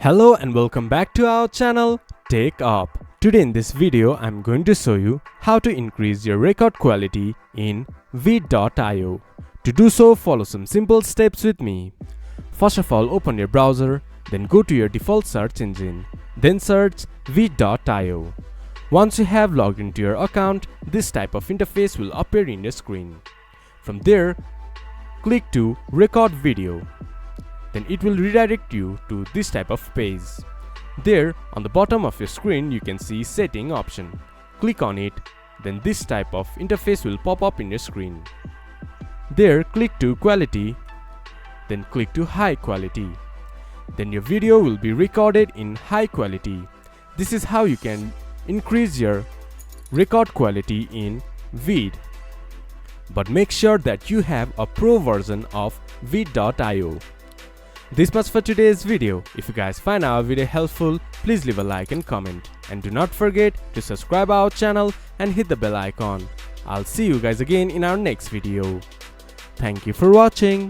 Hello and welcome back to our channel TechUp. Today in this video I'm going to show you how to increase your record quality in Veed IO. To do so, follow some simple steps with me. First of all, open your browser, then go to your default search engine, then search Veed IO. Once you have logged into your account, this type of interface will appear in your screen. From there, click to record video. Then it will redirect you to this type of page. There on the bottom of your screen you can see setting option. Click on it, then this type of interface will pop up in your screen. There click to quality, then click to high quality. Then your video will be recorded in high quality. This is how you can increase your record quality in Veed. But make sure that you have a pro version of Veed IO. This much for today's video. If you guys find our video helpful, please leave a like and comment. And do not forget to subscribe our channel and hit the bell icon. I'll see you guys again in our next video. Thank you for watching.